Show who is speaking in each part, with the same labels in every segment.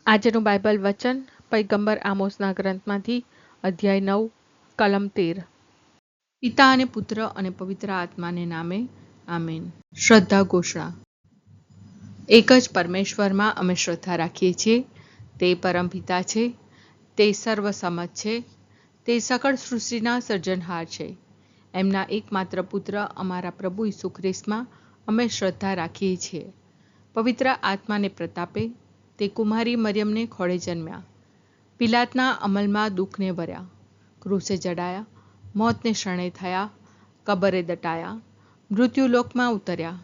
Speaker 1: આજનું બાઇબલ વચન પૈગંબર આમોસના ગ્રંથમાંથી અધ્યાય 9 કલમ 13। પિતા અને પુત્ર અને પવિત્ર આત્માને નામે આમેન। શ્રદ્ધા ઘોષણા। એક જ પરમેશ્વરમાં અમે શ્રદ્ધા રાખીએ છીએ। તે પરમપિતા છે, તે સર્વસમત છે, તે સકળ સૃષ્ટિના સર્જનહાર છે। એમના એકમાત્ર પુત્ર અમારા પ્રભુ ઈસુ ખ્રિસ્તમાં અમે શ્રદ્ધા રાખીએ છીએ। પવિત્ર આત્માને પ્રતાપે તે કુમારી મરિયમને ખોળે જન્મ્યા, પિલાતના અમલમાં દુઃખને ભર્યા, ક્રૂસે જડાયા, મોતને શરણે થયા, કબરે દટાયા, મૃત્યુલોકમાં ઉતર્યા,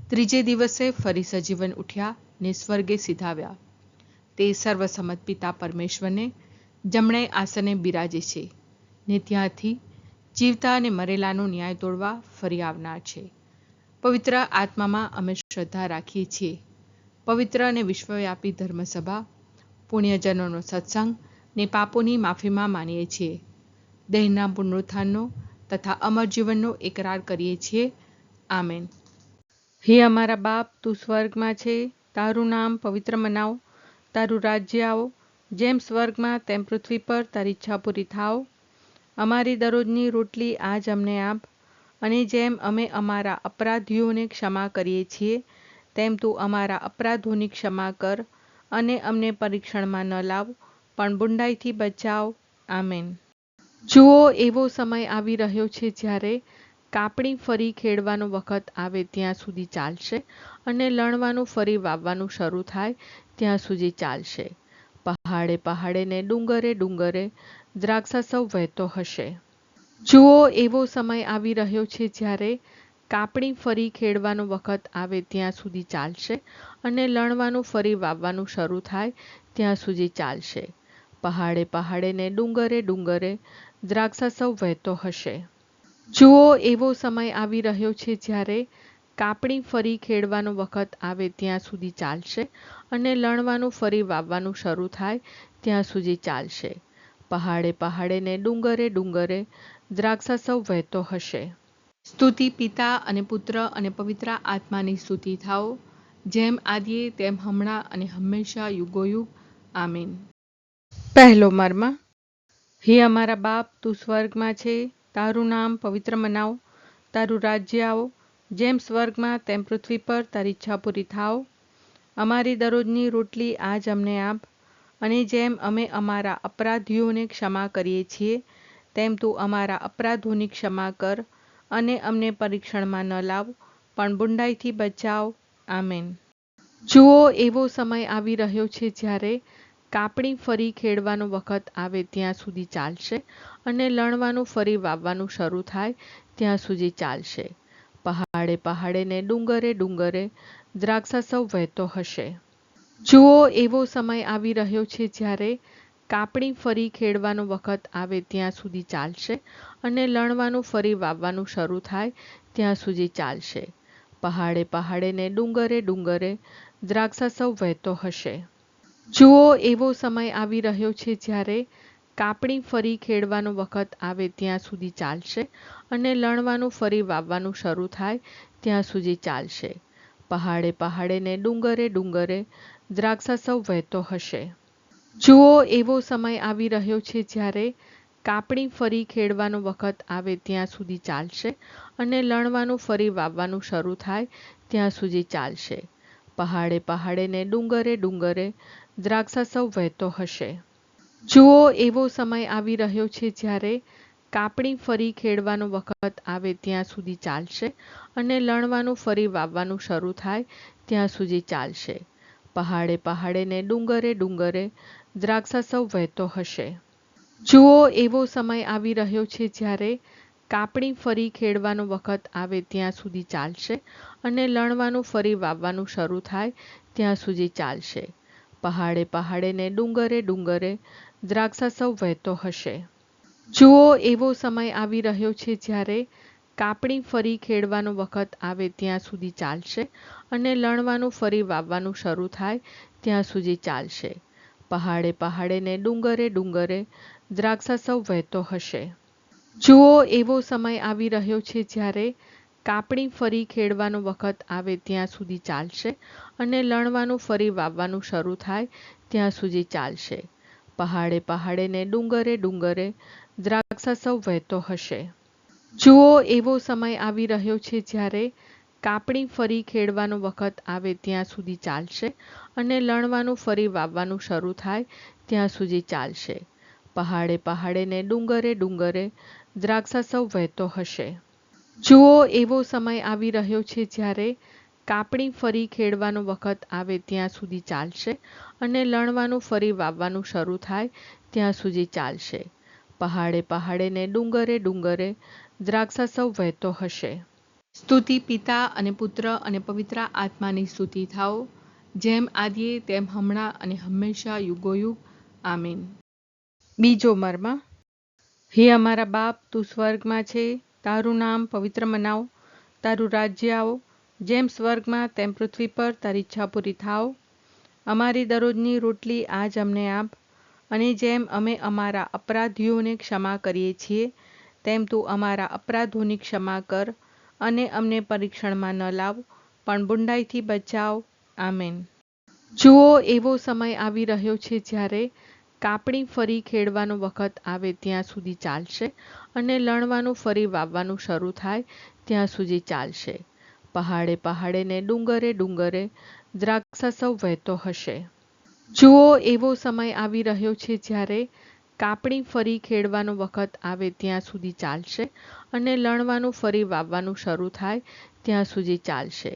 Speaker 1: ત્રીજે દિવસે ફરી સજીવન ઉઠ્યા ને સ્વર્ગે સીધાવ્યા। તે સર્વસમત પિતા પરમેશ્વરને જમણે આસને બિરાજે છે ને ત્યાંથી જીવતા અને મરેલાનો ન્યાય તોડવા ફરી આવનાર છે। પવિત્ર આત્મામાં અમે શ્રદ્ધા રાખીએ છીએ। પવિત્ર અને વિશ્વવ્યાપી ધર્મસભા, પુણ્યજનોનો સત્સંગ ને પાપોની માફીમાં માનીએ છીએ। દેહના પુનરુત્થાનનો તથા અમર જીવનનો એકરાર કરીએ છીએ। આમેન। હે અમારા બાપ, તું સ્વર્ગમાં છે, તારું નામ પવિત્ર મનાવો, તારું રાજ્ય આવો, જેમ સ્વર્ગમાં તેમ પૃથ્વી પર તારી ઈચ્છા પૂરી થાવ। અમારી દરરોજની રોટલી આજ અમને આપ, અને જેમ અમે અમારા અપરાધીઓને ક્ષમા કરીએ છીએ તેમ તું અમારા અપરાધોની ક્ષમા કર, અને અમને પરીક્ષણમાં ન લાવ પણ બુંડાઈથી બચાવ। આમેન। જુઓ, એવો સમય આવી રહ્યો છે જ્યારે કાપણી ફરી ખેડવાનો વખત આવે ત્યાં સુધી ચાલશે, અને લણવાનું ફરી વાવવાનું શરૂ થાય ત્યાં સુધી ચાલશે। પહાડે પહાડે ને ડુંગરે ડુંગરે દ્રાક્ષા સૌ વહેતો હશે। જુઓ, એવો સમય આવી રહ્યો છે જ્યારે કાપણી ફરી ખેડવાનો વખત આવે ત્યાં સુધી ચાલશે, અને લણવાનું ફરી વાવવાનું શરૂ થાય ત્યાં સુધી ચાલશે। પહાડે પહાડે ને ડુંગરે ડુંગરે દ્રાક્ષા સૌ વહેતો હશે। જુઓ, એવો સમય આવી રહ્યો છે જ્યારે કાપણી ફરી ખેડવાનો વખત આવે ત્યાં સુધી ચાલશે, અને લણવાનું ફરી વાવવાનું શરૂ થાય ત્યાં સુધી ચાલશે। પહાડે પહાડે ને ડુંગરે ડુંગરે દ્રાક્ષા સૌ વહેતો હશે। સ્તુતિ પિતા અને પુત્ર અને પવિત્ર આત્માની સ્તુતિ થાઓ, જેમ આદિએ તેમ હમણાં અને હંમેશા યુગોયુગ। આમીન। પહેલો મર્મ। હે અમારા બાપ, તું સ્વર્ગમાં છે, તારું નામ પવિત્ર મનાવો, તારું રાજ્ય આવો, જેમ સ્વર્ગમાં તેમ પૃથ્વી પર તારી ઈચ્છા પૂરી થાવ। અમારી દરરોજની રોટલી આજ અમને આપ, અને જેમ અમે અમારા અપરાધીઓને ક્ષમા કરીએ છીએ તેમ તું અમારા અપરાધોની ક્ષમા કર, અને અમને પરીક્ષણમાં ન લાવ પણ બુંડાઈથી બચાવ। આમેન। જુઓ, એવો સમય આવી રહ્યો છે જ્યારે કાપણી ફરી ખેડવાનો વખત આવે ત્યાં સુધી ચાલશે, અને લણવાનું ફરી વાવવાનું શરૂ થાય ત્યાં સુધી ચાલશે। પહાડે પહાડે ને ડુંગરે ડુંગરે દ્રાક્ષા સૌ વહેતો હશે। જુઓ, એવો સમય આવી રહ્યો છે જ્યારે કાપણી ફરી ખેડવાનો વખત આવે ત્યાં સુધી ચાલશે, અને લણવાનું ફરી વાવવાનું શરૂ થાય ત્યાં સુધી ચાલશે। પહાડે પહાડે ને ડુંગરે ડુંગરે દ્રાક્ષા સૌ વહેતો હશે। જુઓ, એવો સમય આવી રહ્યો છે જ્યારે કાપણી ફરી ખેડવાનો વખત આવે ત્યાં સુધી ચાલશે, અને લણવાનું ફરી વાવવાનું શરૂ થાય ત્યાં સુધી ચાલશે। પહાડે પહાડે ને ડુંગરે ડુંગરે દ્રાક્ષા સૌ વહેતો હશે। જુઓ, એવો સમય આવી રહ્યો છે જ્યારે કાપણી ફરી ખેડવાનો વખત આવે ત્યાં સુધી ચાલશે, અને લણવાનું ફરી વાવવાનું શરૂ થાય ત્યાં સુધી ચાલશે। પહાડે પહાડે ને ડુંગરે ડુંગરે દ્રાક્ષા સૌ વહેતો હશે। જુઓ, એવો સમય આવી રહ્યો છે જ્યારે કાપણી ફરી ખેડવાનો વખત આવે ત્યાં સુધી ચાલશે, અને લણવાનું ફરી વાવવાનું શરૂ થાય ત્યાં સુધી ચાલશે। પહાડે પહાડે ને ડુંગરે ડુંગરે દ્રાક્ષા સૌ વહેતો હશે। જુઓ, એવો સમય આવી રહ્યો છે જ્યારે કાપણી ફરી ખેડવાનો વખત આવે ત્યાં સુધી ચાલશે, અને લણવાનું ફરી વાવવાનું શરૂ થાય ત્યાં સુધી ચાલશે। પહાડે પહાડે ને ડુંગરે ડુંગરે દ્રાક્ષા સૌ વહેતો હશે। જુઓ, એવો સમય આવી રહ્યો છે જ્યારે કાપણી ફરી ખેડવાનો વખત આવે ત્યાં સુધી ચાલશે, અને લણવાનું ફરી વાવવાનું શરૂ થાય ત્યાં સુધી ચાલશે। પહાડે પહાડે ને ડુંગરે ડુંગરે દ્રાક્ષા સૌ વહેતો હશે। જુઓ, એવો સમય આવી રહ્યો છે જ્યારે કાપણી ફરી ખેડવાનો વખત આવે ત્યાં સુધી ચાલશે અને લણવાનું ફરી વાવવાનું શરૂ થાય ત્યાં સુધી ચાલશે. પહાડે પહાડે ને ડુંગરે ડુંગરે દ્રાક્ષા સૌ વહેતો હશે. જુઓ, એવો સમય આવી રહ્યો છે જ્યારે કાપણી ફરી ખેડવાનો વખત આવે ત્યાં સુધી ચાલશે અને લણવાનું ફરી વાવવાનું શરૂ થાય ત્યાં સુધી ચાલશે. પહાડે પહાડે ને ડુંગરે ડુંગરે દ્રાક્ષા સૌ વહેતો હશે. જુઓ, એવો સમય આવી રહ્યો છે જ્યારે કાપણી ફરી ખેડવાનો વખત આવે ત્યાં સુધી ચાલશે અને લણવાનું ફરી વાવવાનું શરૂ થાય ત્યાં સુધી ચાલશે. પહાડે પહાડે ને ડુંગરે ડુંગરે દ્રાક્ષા સૌ વહેતો હશે. સ્તુતિ પિતા અને પુત્ર અને પવિત્ર આત્માની સ્તુતિ થાઓ, જેમ આદિએ તેમ હમણાં અને હંમેશા યુગોયુગ. આમીન. બીજો મર્મ. હે અમારા બાપ, તું સ્વર્ગમાં છે, તારું નામ પવિત્ર મનાવ, તારું રાજ્ય આવો, જેમ સ્વર્ગમાં તેમ પૃથ્વી પર તારી ઈચ્છા પૂરી થાવ. અમારી દરરોજની રોટલી આજ અમને આપ, અને જેમ અમે અમારા અપરાધીઓને ક્ષમા કરીએ છીએ તેમ તું અમારા અપરાધોની ક્ષમા કર, અને અમને પરીક્ષણમાં ન લાવ, પણ બુંડાઈથી બચાવ. આમેન. જુઓ, એવો સમય આવી રહ્યો છે જ્યારે કાપણી ફરી ખેડવાનો વખત આવે ત્યાં સુધી ચાલશે અને લણવાનું ફરી વાવવાનું શરૂ થાય ત્યાં સુધી ચાલશે. પહાડે પહાડે ને ડુંગરે ડુંગરે દ્રાક્ષા સૌ વહેતો હશે. જુઓ, એવો સમય આવી રહ્યો છે જ્યારે કાપણી ફરી ખેડવાનો વખત આવે ત્યાં સુધી ચાલશે અને લણવાનું ફરી વાવવાનું શરૂ થાય ત્યાં સુધી ચાલશે.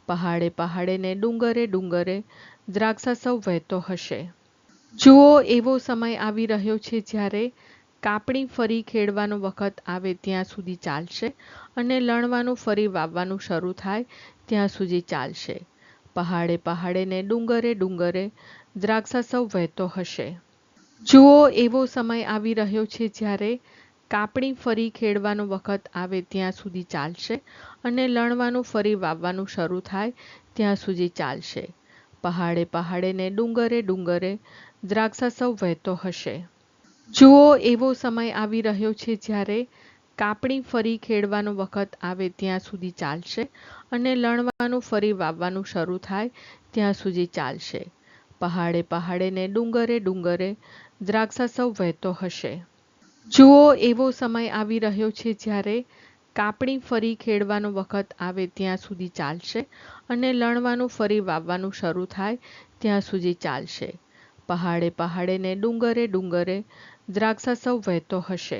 Speaker 1: પહાડે પહાડે ને ડુંગરે ડુંગરે દ્રાક્ષા સૌ વહેતો હશે. જુઓ, એવો સમય આવી રહ્યો છે જ્યારે કાપણી ફરી ખેડવાનો વખત આવે ત્યાં સુધી ચાલશે અને લણવાનું ફરી વાવવાનું શરૂ થાય ત્યાં સુધી ચાલશે. પહાડે પહાડે ને ડુંગરે ડુંગરે દ્રાક્ષા સૌ વહેતો હશે. જુઓ, એવો સમય આવી રહ્યો છે જ્યારે કાપણી ફરી ખેડવાનો વખત આવે ત્યાં સુધી ચાલશે અને લણવાનું ફરી વાવવાનું શરૂ થાય ત્યાં સુધી ચાલશે. પહાડે પહાડે ને ડુંગરે ડુંગરે દ્રાક્ષા સૌ વહેતો હશે. જુઓ, એવો સમય આવી રહ્યો છે જ્યારે કાપણી ફરી ખેડવાનો વખત આવે ત્યાં સુધી ચાલશે અને લણવાનું ફરી વાવવાનું શરૂ થાય ત્યાં સુધી ચાલશે. પહાડે પહાડે ને ડુંગરે ડુંગરે દ્રાક્ષા સૌ વહેતો હશે. જુઓ, એવો સમય આવી રહ્યો છે જ્યારે કાપણી ફરી ખેડવાનો વખત આવે ત્યાં સુધી ચાલશે અને લણવાનું ફરી વાવવાનું શરૂ થાય ત્યાં સુધી ચાલશે. પહાડે પહાડે ને ડુંગરે ડુંગરે દ્રાક્ષા સૌ વહેતો હશે.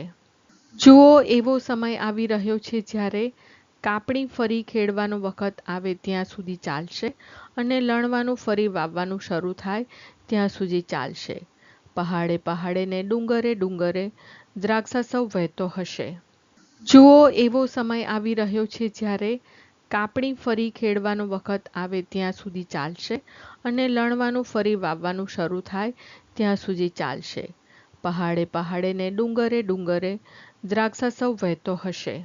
Speaker 1: જુઓ, એવો સમય આવી રહ્યો છે જ્યારે કાપણી ફરી ખેડવાનો વખત આવે ત્યાં સુધી ચાલશે અને લણવાનું ફરી વાવવાનું શરૂ થાય ત્યાં સુધી ચાલશે. પહાડે પહાડે ને ડુંગરે ડુંગરે દ્રાક્ષા સૌ વહેતો હશે. જુઓ, એવો સમય આવી રહ્યો છે જ્યારે કાપણી ફરી ખેડવાનો વખત આવે ત્યાં સુધી ચાલશે અને લણવાનું ફરી વાવવાનું શરૂ થાય ત્યાં સુધી ચાલશે. પહાડે પહાડે ને ડુંગરે ડુંગરે દ્રાક્ષા સૌ વહેતો હશે.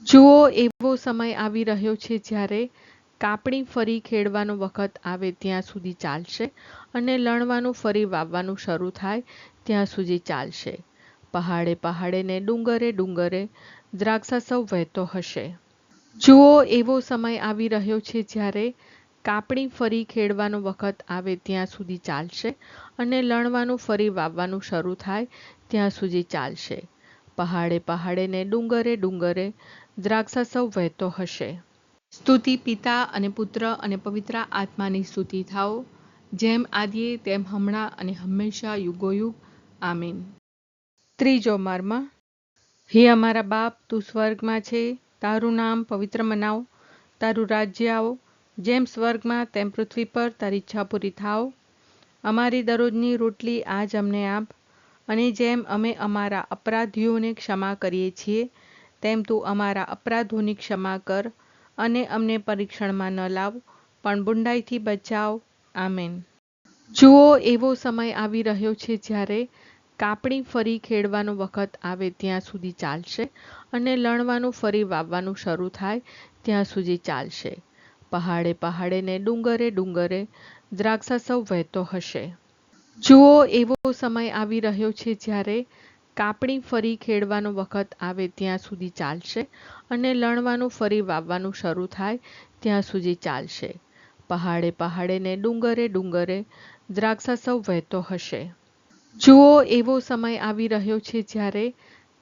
Speaker 1: જુઓ, એવો સમય આવી રહ્યો છે જ્યારે કાપણી ફરી ખેડવાનો વખત આવે ત્યાં સુધી ચાલશે અને લણવાનું ફરી વાવવાનું શરૂ થાય ત્યાં સુધી ચાલશે. પહાડે પહાડે ને ડુંગરે ડુંગરે દ્રાક્ષા સૌ વહેતો હશે. જુઓ, એવો સમય આવી રહ્યો છે જ્યારે કાપણી ફરી ખેડવાનો વખત આવે ત્યાં સુધી ચાલશે અને લણવાનું ફરી વાવવાનું શરૂ થાય ત્યાં સુધી ચાલશે. પહાડે પહાડે ને ડુંગરે ડુંગરે દ્રાક્ષા સૌ વહેતો હશે. સ્તુતિ પિતા અને પુત્ર અને પવિત્ર આત્માની સ્તુતિ થાઓ, જેમ આદિએ તેમ હમણાં અને હંમેશા યુગોયુગ. આમીન. ત્રીજો મર્મ. હે અમારા બાપ, તું સ્વર્ગમાં છે, તારું નામ પવિત્ર મનાવ, તારું રાજ્ય આવો, જેમ સ્વર્ગમાં તેમ પૃથ્વી પર તારી ઈચ્છા પૂરી થાવ. અમારી દરરોજની રોટલી આજ અમને આપ, અને જેમ અમે અમારા અપરાધીઓને ક્ષમા કરીએ છીએ તેમ તું અમારા અપરાધોની ક્ષમા કર, અને અમને પરીક્ષણમાં ન લાવ, પણ બુંડાઈથી બચાવ. આમેન. જુઓ, એવો સમય આવી રહ્યો છે જ્યારે કાપણી ફરી ખેડવાનો વખત આવે ત્યાં સુધી ચાલશે અને લણવાનું ફરી વાવવાનું શરૂ થાય ત્યાં સુધી ચાલશે. પહાડે પહાડે ને ડુંગરે ડુંગરે દ્રાક્ષા સૌ વહેતો હશે. જુઓ, એવો સમય આવી રહ્યો છે જ્યારે કાપણી ફરી ખેડવાનો વખત આવે ત્યાં સુધી ચાલશે અને લણવાનું ફરી વાવવાનું શરૂ થાય ત્યાં સુધી ચાલશે. પહાડે પહાડે ને ડુંગરે ડુંગરે દ્રાક્ષા સૌ વહેતો હશે. જુઓ, એવો સમય આવી રહ્યો છે જ્યારે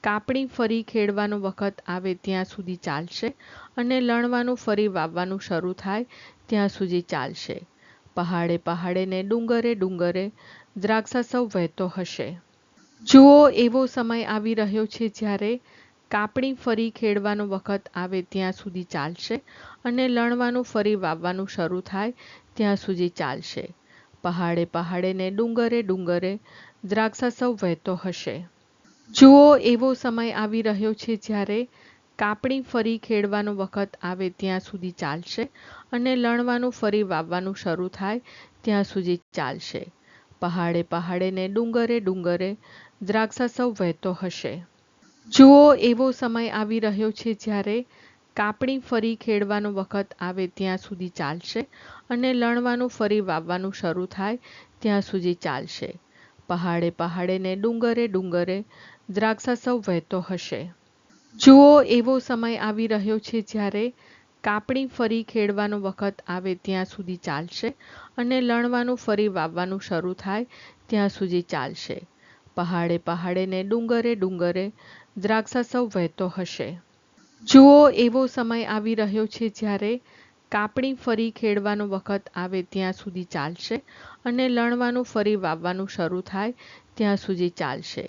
Speaker 1: કાપણી ફરી ખેડવાનો વખત આવે ત્યાં સુધી ચાલશે અને લણવાનું ફરી વાવવાનું શરૂ થાય ત્યાં સુધી ચાલશે. પહાડે પહાડે ને ડુંગરે ડુંગરે દ્રાક્ષા સૌ વહેતો હશે. જુઓ, એવો સમય આવી રહ્યો છે જ્યારે કાપણી ફરી ખેડવાનો વખત આવે ત્યાં સુધી ચાલશે અને લણવાનું ફરી વાવવાનું શરૂ થાય ત્યાં સુધી ચાલશે. પહાડે પહાડે ને ડુંગરે ડુંગરે દ્રાક્ષા સૌ વહેતો હશે. જુઓ, એવો સમય આવી રહ્યો છે જ્યારે કાપણી ફરી ખેડવાનો વખત આવે ત્યાં સુધી ચાલશે અને લણવાનું ફરી વાવવાનું શરૂ થાય ત્યાં સુધી ચાલશે. પહાડે પહાડે ને ડુંગરે ડુંગરે દ્રાક્ષા સૌ વહેતો હશે. જુઓ, એવો સમય આવી રહ્યો છે જ્યારે કાપણી ફરી ખેડવાનો વખત આવે ત્યાં સુધી ચાલશે અને લણવાનું ફરી વાવવાનું શરૂ થાય ત્યાં સુધી ચાલશે. પહાડે પહાડે ને ડુંગરે ડુંગરે દ્રાક્ષા સૌ વહેતો હશે. જુઓ, એવો સમય આવી રહ્યો છે જ્યારે કાપણી ફરી ખેડવાનો વખત આવે ત્યાં સુધી ચાલશે અને લણવાનું ફરી વાવવાનું શરૂ થાય ત્યાં સુધી ચાલશે. પહાડે પહાડે ને ડુંગરે ડુંગરે દ્રાક્ષા સૌ વહેતો હશે. જુઓ, એવો સમય આવી રહ્યો છે જ્યારે કાપણી ફરી ખેડવાનો વખત આવે ત્યાં સુધી ચાલશે અને લણવાનું ફરી વાવવાનું શરૂ થાય ત્યાં સુધી ચાલશે.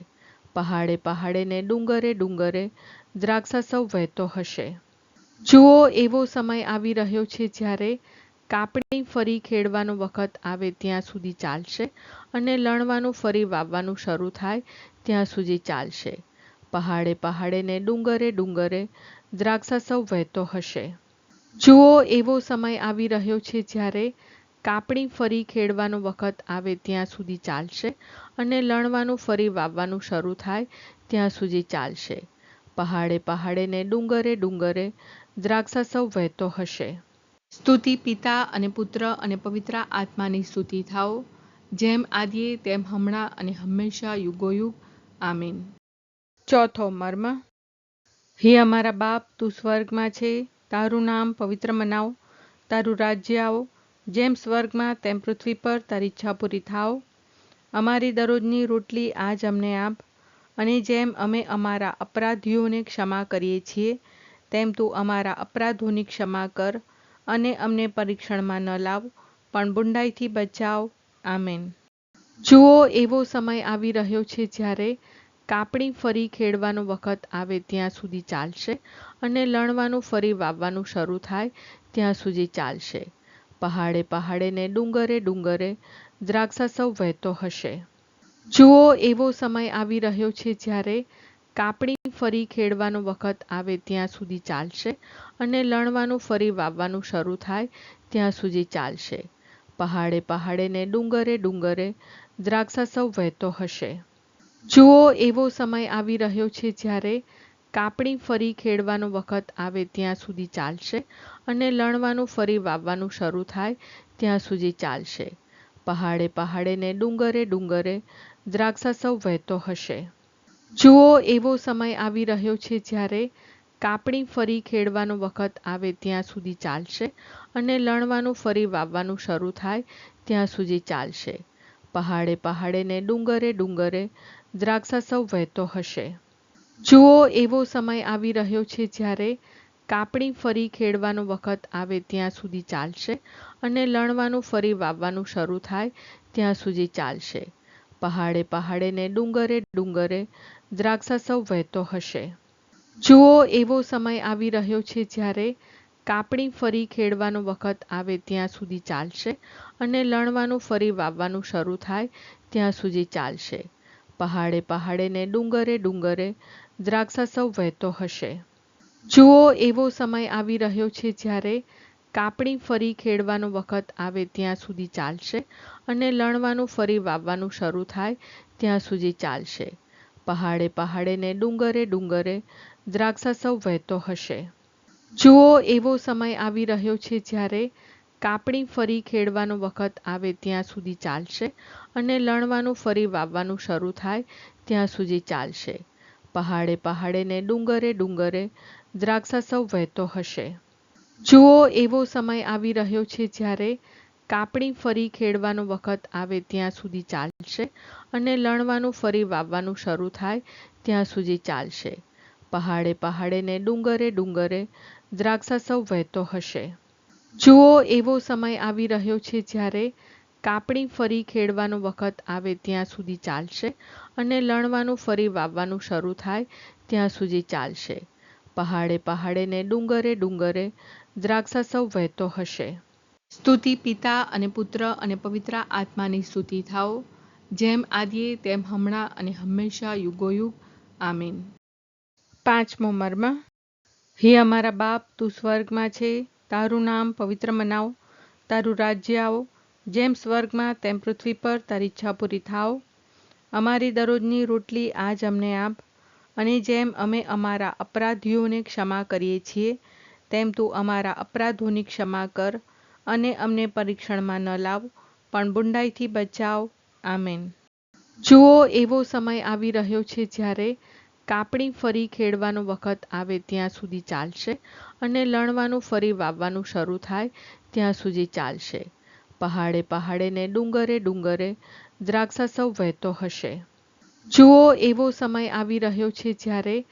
Speaker 1: પહાડે પહાડે ને ડુંગરે ડુંગરે દ્રાક્ષા સૌ વહેતો હશે. જુઓ, એવો સમય આવી રહ્યો છે જ્યારે કાપણી ફરી ખેડવાનો વખત આવે ત્યાં સુધી ચાલશે અને લણવાનું ફરી વાવવાનું શરૂ થાય ત્યાં સુધી ચાલશે. પહાડે પહાડે ને ડુંગરે ડુંગરે દ્રાક્ષા સૌ વહેતો હશે. જુઓ, એવો સમય આવી રહ્યો છે જ્યારે કાપણી ફરી ખેડવાનો વખત આવે ત્યાં સુધી ચાલશે અને લણવાનું ફરી વાવવાનું શરૂ થાય ત્યાં સુધી ચાલશે. પહાડે પહાડે ને ડુંગરે ડુંગરે દ્રાક્ષા સૌ વહેતો હશે. સ્તુતિ પિતા અને પુત્ર અને પવિત્ર આત્માની સ્તુતિ થાઓ, જેમ આદિએ તેમ હમણાં અને હંમેશા યુગોયુગ. આમીન. ચોથો મર્મ. હે અમારા બાપ, તું સ્વર્ગમાં છે, તારું નામ પવિત્ર મનાવ, તારું રાજ્ય આવો, જેમ સ્વર્ગમાં તેમ પૃથ્વી પર તારી ઈચ્છા પૂરી થાવ. અમારી દરરોજની રોટલી આજ અમને આપ, અને જેમ અમે અમારા અપરાધીઓને ક્ષમા કરીએ છીએ તેમ તું અમારા અપરાધોની ક્ષમા કર, અને અમને પરીક્ષણમાં ન લાવ, પણ બુંડાઈથી બચાવ. આમેન. જુઓ, એવો સમય આવી રહ્યો છે જ્યારે કાપણી ફરી ખેડવાનો વખત આવે ત્યાં સુધી ચાલશે અને લણવાનું ફરી વાવવાનું શરૂ થાય ત્યાં સુધી ચાલશે. પહાડે પહાડે ને ડુંગરે ડુંગરે દ્રાક્ષા સૌ વહેતો હશે. જુઓ, એવો સમય આવી રહ્યો છે જ્યારે કાપણી ફરી ખેડવાનો વખત આવે ત્યાં સુધી ચાલશે અને લણવાનું ફરી વાવવાનું શરૂ થાય ત્યાં સુધી ચાલશે. પહાડે પહાડે ને ડુંગરે ડુંગરે દ્રાક્ષા સૌ વહેતો હશે. જુઓ, એવો સમય આવી રહ્યો છે જ્યારે કાપણી ફરી ખેડવાનો વખત આવે ત્યાં સુધી ચાલશે અને લણવાનું ફરી વાવવાનું શરૂ થાય ત્યાં સુધી ચાલશે. પહાડે પહાડે ને ડુંગરે ડુંગરે દ્રાક્ષા સૌ વહેતો હશે. જુઓ, એવો સમય આવી રહ્યો છે જ્યારે કાપણી ફરી ખેડવાનો વખત આવે ત્યાં સુધી ચાલશે અને લણવાનું ફરી વાવવાનું શરૂ થાય ત્યાં સુધી ચાલશે. પહાડે પહાડે ને ડુંગરે ડુંગરે દ્રાક્ષા સૌ વહેતો હશે. જુઓ, એવો સમય આવી રહ્યો છે જ્યારે કાપણી ફરી ખેડવાનો વખત આવે ત્યાં સુધી ચાલશે અને લણવાનું ફરી વાવવાનું શરૂ થાય ત્યાં સુધી ચાલશે. પહાડે પહાડે ને ડુંગરે ડુંગરે દ્રાક્ષા સૌ વહેતો હશે. જુઓ, એવો સમય આવી રહ્યો છે જ્યારે કાપણી ફરી ખેડવાનો વખત આવે ત્યાં સુધી ચાલશે અને લણવાનું ફરી વાવવાનું શરૂ થાય ત્યાં સુધી ચાલશે. પહાડે પહાડે ને ડુંગરે ડુંગરે દ્રાક્ષા સૌ વહેતો હશે. જુઓ, એવો સમય આવી રહ્યો છે જ્યારે કાપણી ફરી ખેડવાનો વખત આવે ત્યાં સુધી ચાલશે અને લણવાનું ફરી વાવવાનું શરૂ થાય ત્યાં સુધી ચાલશે. પહાડે પહાડે ને ડુંગરે ડુંગરે દ્રાક્ષા સૌ વહેતો હશે. જુઓ, એવો સમય આવી રહ્યો છે જ્યારે કાપણી ફરી ખેડવાનો વખત આવે ત્યાં સુધી ચાલશે અને લણવાનું ફરી વાવવાનું શરૂ થાય ત્યાં સુધી ચાલશે. પહાડે પહાડે ને ડુંગરે ડુંગરે દ્રાક્ષા સૌ વહેતો હશે. જુઓ, એવો સમય આવી રહ્યો છે જ્યારે કાપણી ફરી ખેડવાનો વખત આવે ત્યાં સુધી ચાલશે અને લણવાનું ફરી વાવવાનું શરૂ થાય ત્યાં સુધી ચાલશે. પહાડે પહાડે ને ડુંગરે ડુંગરે દ્રાક્ષા સૌ વહેતો હશે. જુઓ, એવો સમય આવી રહ્યો છે જ્યારે કાપણી ફરી ખેડવાનો વખત આવે ત્યાં સુધી ચાલશે અને લણવાનું ફરી વાવવાનું શરૂ થાય ત્યાં સુધી ચાલશે. પહાડે પહાડે ને ડુંગરે ડુંગરે દ્રાક્ષા સૌ વહેતો હશે. સ્તુતિ પિતા અને પુત્ર અને પવિત્ર આત્માની સ્તુતિ થાઓ, જેમ આદિએ તેમ હમણાં અને હંમેશા યુગોયુગ. આમીન. પાંચમો મર્મ. હે અમારા બાપ, તું સ્વર્ગમાં છે, તારું નામ પવિત્ર મનાવો, તારું રાજ્ય આવો, જેમ સ્વર્ગમાં તેમ પૃથ્વી પર તારી ઈચ્છા પૂરી થાઓ. અમારી દરરોજની રોટલી આજ અમને આપ, અને જેમ અમે અમારા અપરાધીઓને ક્ષમા કરીએ છીએ તેમ તું અમારા અપરાધોની ક્ષમા કર, અને અમને પરીક્ષણમાં ન લાવ, પણ બુંડાઈથી બચાવ. આમેન. જુઓ, એવો સમય આવી રહ્યો છે જ્યારે કાપણી ફરી ખેડવાનો વખત આવે ત્યાં સુધી ચાલશે અને લણવાનું ફરી વાવવાનું શરૂ થાય ત્યાં સુધી ચાલશે. પહાડે પહાડે ને ડુંગરે ડુંગરે દ્રાક્ષા સૌ વહેતો હશે. જુઓ, એવો સમય આવી રહ્યો છે જ્યારે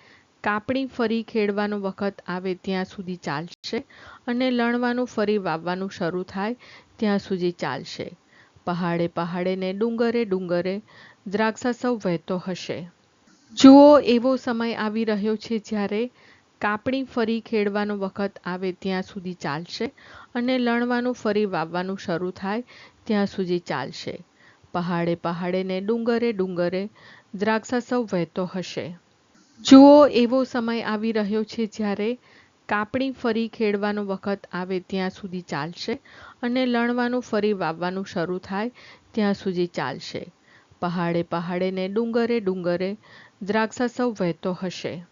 Speaker 1: કાપણી ફરી ખેડવાનો વખત આવે ત્યાં સુધી ચાલશે અને લણવાનું ફરી વાવવાનું શરૂ થાય ત્યાં સુધી ચાલશે. પહાડે પહાડે ને ડુંગરે ડુંગરે દ્રાક્ષા સૌ વહેતો હશે. જુઓ, એવો સમય આવી રહ્યો છે જ્યારે કાપણી ફરી ખેડવાનો વખત આવે ત્યાં સુધી ચાલશે અને લણવાનું ફરી વાવવાનું શરૂ થાય ત્યાં સુધી ચાલશે. પહાડે પહાડે ને ડુંગરે ડુંગરે દ્રાક્ષા સૌ વહેતો હશે. જુઓ, એવો સમય આવી રહ્યો છે જ્યારે કાપણી ફરી ખેડવાનો વખત આવે ત્યાં સુધી ચાલશે અને લણવાનું ફરી વાવવાનું શરૂ થાય ત્યાં સુધી ચાલશે. પહાડે પહાડે ને ડુંગરે ડુંગરે દ્રાક્ષા સૌ વહેતો હશે.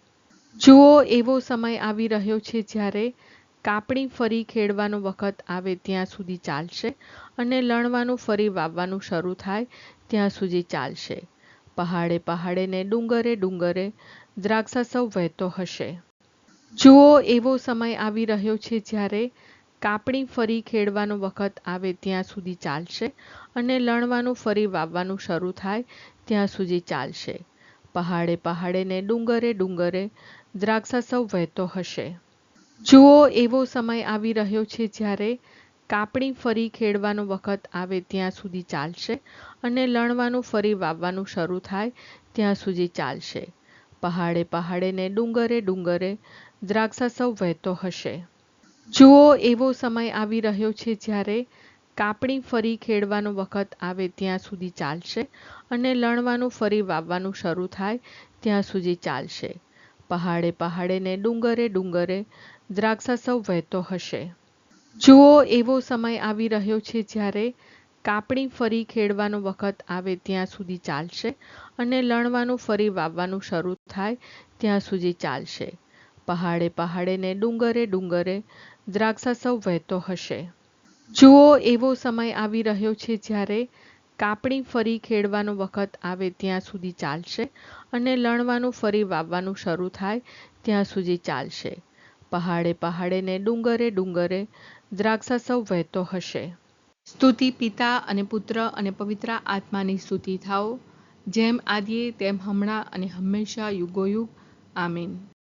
Speaker 1: જુઓ, એવો સમય આવી રહ્યો છે જ્યારે કાપણી ફરી ખેડવાનો વખત આવે ત્યાં સુધી ચાલશે અને લણવાનું ફરી વાવવાનું શરૂ થાય ત્યાં સુધી ચાલશે. પહાડે પહાડે ને ડુંગરે ડુંગરે દ્રાક્ષા સૌ વહેતો હશે. જુઓ, એવો સમય આવી રહ્યો છે જ્યારે કાપણી ફરી ખેડવાનો વખત આવે ત્યાં સુધી ચાલશે અને લણવાનું ફરી વાવવાનું શરૂ થાય ત્યાં સુધી ચાલશે. પહાડે પહાડે ને ડુંગરે ડુંગરે દ્રાક્ષા સૌ વહેતો હશે. જુઓ, એવો સમય આવી રહ્યો છે જ્યારે કાપણી ફરી ખેડવાનો વખત આવે ત્યાં સુધી ચાલશે અને લણવાનું ફરી વાવવાનું શરૂ થાય ત્યાં સુધી ચાલશે. પહાડે પહાડે ને ડુંગરે ડુંગરે દ્રાક્ષા સૌ વહેતો હશે. જુઓ, એવો સમય આવી રહ્યો છે જ્યારે કાપણી ફરી ખેડવાનો વખત આવે ત્યાં સુધી ચાલશે અને લણવાનું ફરી વાવવાનું શરૂ થાય ત્યાં સુધી ચાલશે. પહાડે પહાડે ને ડુંગરે ડુંગરે દ્રાક્ષા સૌ વહેતો હશે. જુઓ, એવો સમય આવી રહ્યો છે જ્યારે કાપણી ફરી ખેડવાનો વખત આવે ત્યાં સુધી ચાલશે અને લણવાનું ફરી વાવવાનું શરૂ થાય ત્યાં સુધી ચાલશે. પહાડે પહાડે ને ડુંગરે ડુંગરે દ્રાક્ષા સૌ વહેતો હશે. જુઓ, એવો સમય આવી રહ્યો છે જ્યારે કાપણી ફરી ખેડવાનો વખત આવે ત્યાં સુધી ચાલશે અને લણવાનું ફરી વાવવાનું શરૂ થાય ત્યાં સુધી ચાલશે. પહાડે પહાડે ને ડુંગરે ડુંગરે દ્રાક્ષા સૌ વહેતો હશે. સ્તુતિ પિતા અને પુત્ર અને પવિત્ર આત્માની સ્તુતિ થાઓ, જેમ આદિએ તેમ હમણાં અને હંમેશા યુગોયુગ. આમીન.